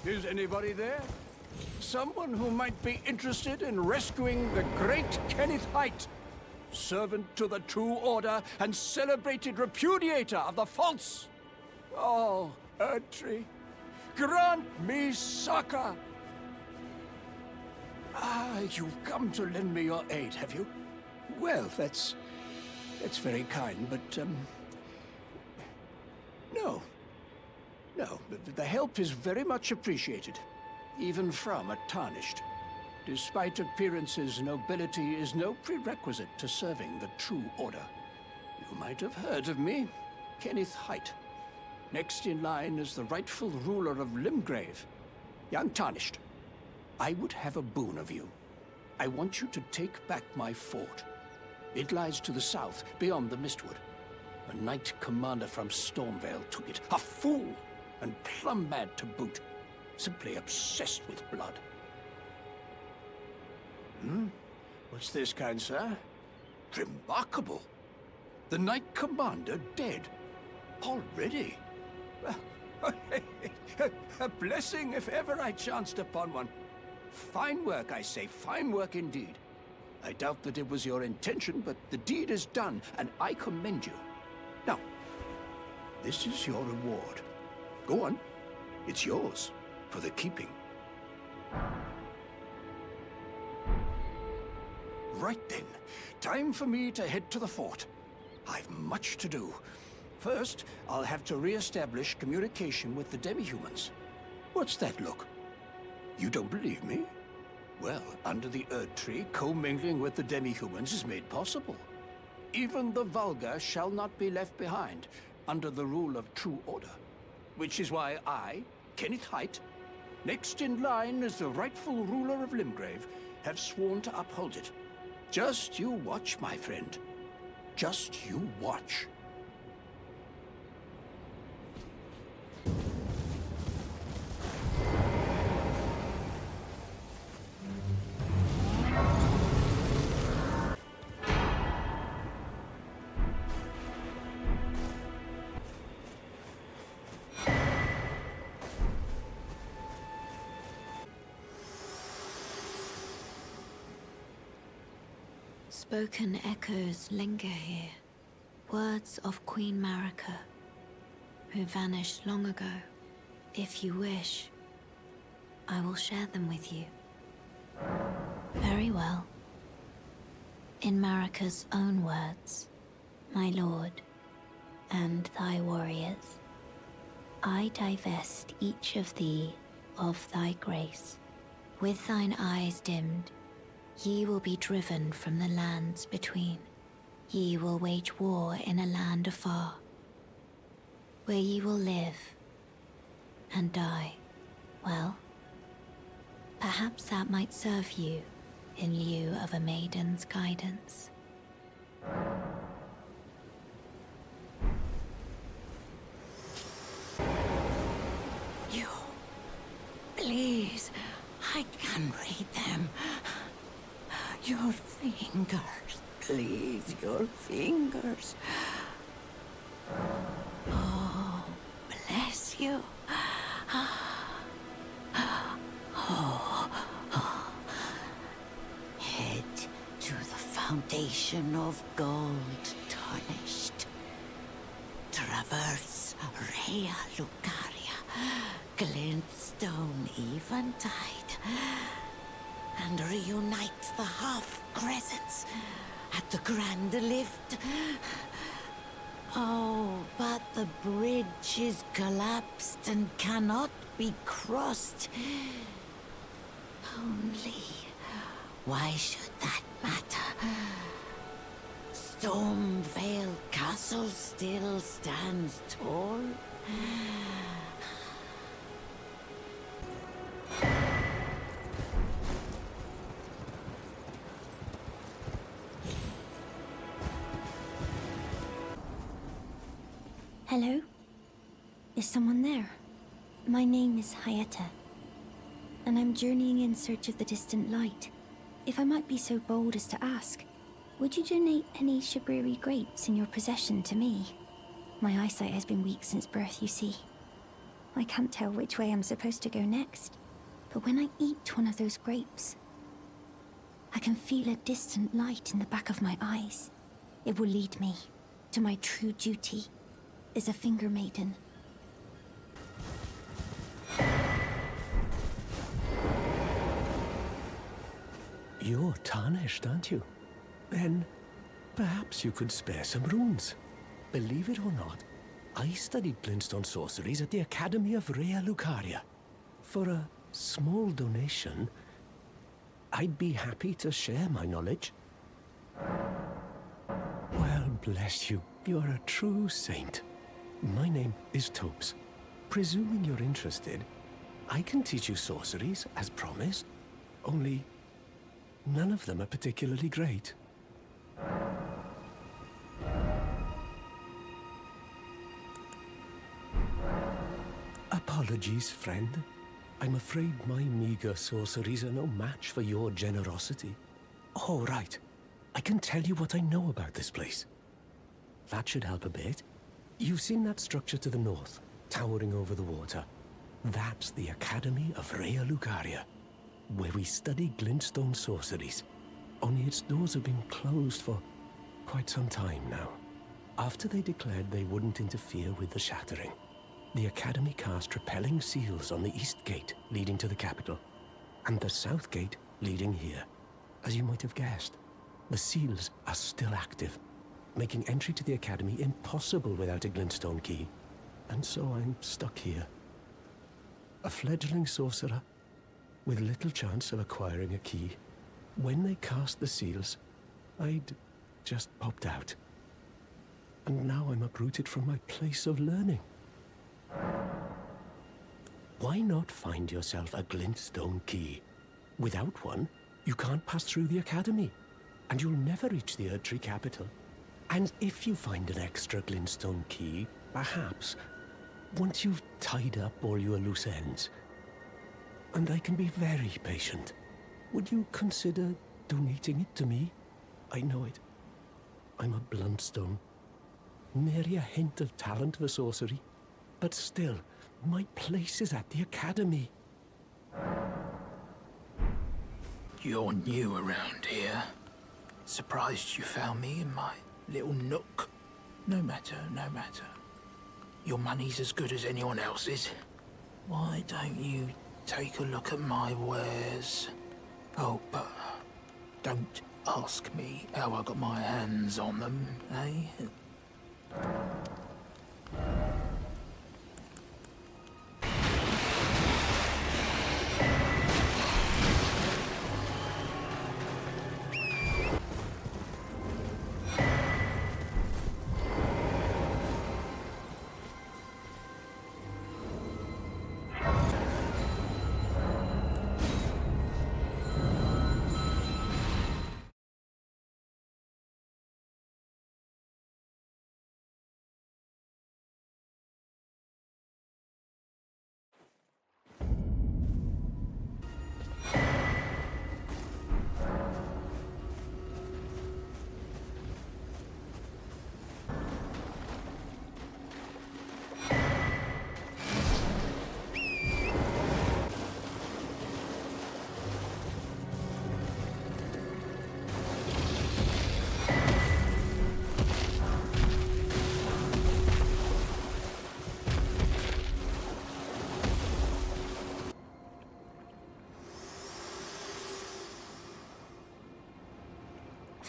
Is anybody there? Someone who might be interested in rescuing the great Kenneth Haight, servant to the True Order and celebrated repudiator of the false. Oh, Erdtree, grant me succor! Ah, you've come to lend me your aid, have you? Well, that's very kind, but, no. No, the help is very much appreciated, even from a Tarnished. Despite appearances, nobility is no prerequisite to serving the True Order. You might have heard of me, Kenneth Haight. Next in line is the rightful ruler of Limgrave, young Tarnished. I would have a boon of you. I want you to take back my fort. It lies to the south, beyond the Mistwood. A knight commander from Stormvale took it. A fool! And plumb mad to boot. Simply obsessed with blood. What's this, kind sir? Remarkable! The knight commander dead. Already? A blessing if ever I chanced upon one. Fine work, I say, fine work indeed. I doubt that it was your intention, but the deed is done, and I commend you. Now, this is your reward. Go on. It's yours, for the keeping. Right then. Time for me to head to the fort. I've much to do. First, I'll have to re-establish communication with the demi-humans. What's that look? You don't believe me? Well, under the Erdtree, commingling with the demi-humans is made possible. Even the vulgar shall not be left behind, under the rule of True Order. Which is why I, Kenneth Haight, next in line as the rightful ruler of Limgrave, have sworn to uphold it. Just you watch, my friend. Just you watch. Spoken echoes linger here, words of Queen Marika, who vanished long ago. If you wish, I will share them with you. Very well. In Marika's own words, my lord, and thy warriors, I divest each of thee of thy grace. With thine eyes dimmed, ye will be driven from the lands between. Ye will wage war in a land afar, where ye will live and die. Well, perhaps that might serve you in lieu of a maiden's guidance. You... please, I can read them. Your fingers, please, your fingers. Oh, bless you. Head to the foundation of gold tarnished. Traverse Rea Lucaria, glintstone eventide, and reunite the half-crescents at the Grand Lift. Oh, but the bridge is collapsed and cannot be crossed. Only, why should that matter? Stormvale Castle still stands tall. Hello? Is someone there? My name is Hayeta, and I'm journeying in search of the distant light. If I might be so bold as to ask, would you donate any Shabriri grapes in your possession to me? My eyesight has been weak since birth, you see. I can't tell which way I'm supposed to go next. But when I eat one of those grapes, I can feel a distant light in the back of my eyes. It will lead me to my true duty as a finger maiden. You're tarnished, aren't you? Then perhaps you could spare some runes. Believe it or not, I studied glintstone sorceries at the Academy of Rea Lucaria. For a small donation, I'd be happy to share my knowledge. Well, bless you. You're a true saint. My name is Topes. Presuming you're interested, I can teach you sorceries, as promised. Only, none of them are particularly great. Apologies, friend. I'm afraid my meager sorceries are no match for your generosity. Oh, right. I can tell you what I know about this place. That should help a bit. You've seen that structure to the north, towering over the water. That's the Academy of Rea Lucaria, where we study glintstone sorceries. Only its doors have been closed for quite some time now. After they declared they wouldn't interfere with the shattering, the Academy cast repelling seals on the east gate leading to the capital, and the south gate leading here. As you might have guessed, the seals are still active, making entry to the Academy impossible without a glintstone key. And so I'm stuck here. A fledgling sorcerer with little chance of acquiring a key. When they cast the seals, I'd just popped out. And now I'm uprooted from my place of learning. Why not find yourself a glintstone key? Without one, you can't pass through the Academy, and you'll never reach the Erdtree capital. And if you find an extra glintstone key, perhaps, once you've tied up all your loose ends, and I can be very patient, would you consider donating it to me? I know it. I'm a bluntstone. Nary a hint of talent for sorcery. But still, my place is at the Academy. You're new around here. Surprised you found me in my little nook. No matter, no matter. Your money's as good as anyone else's. Why don't you take a look at my wares? Oh, but don't ask me how I got my hands on them, eh?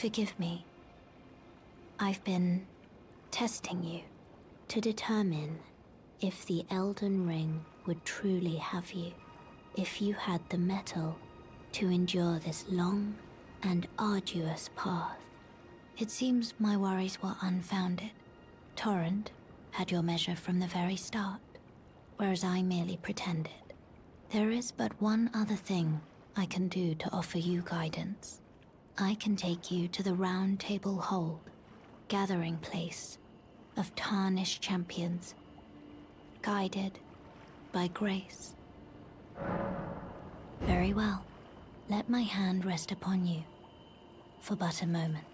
Forgive me. I've been testing you to determine if the Elden Ring would truly have you, if you had the mettle to endure this long and arduous path. It seems my worries were unfounded. Torrent had your measure from the very start, whereas I merely pretended. There is but one other thing I can do to offer you guidance. I can take you to the Round Table Hold, gathering place of tarnished champions, guided by grace. Very well. Let my hand rest upon you for but a moment.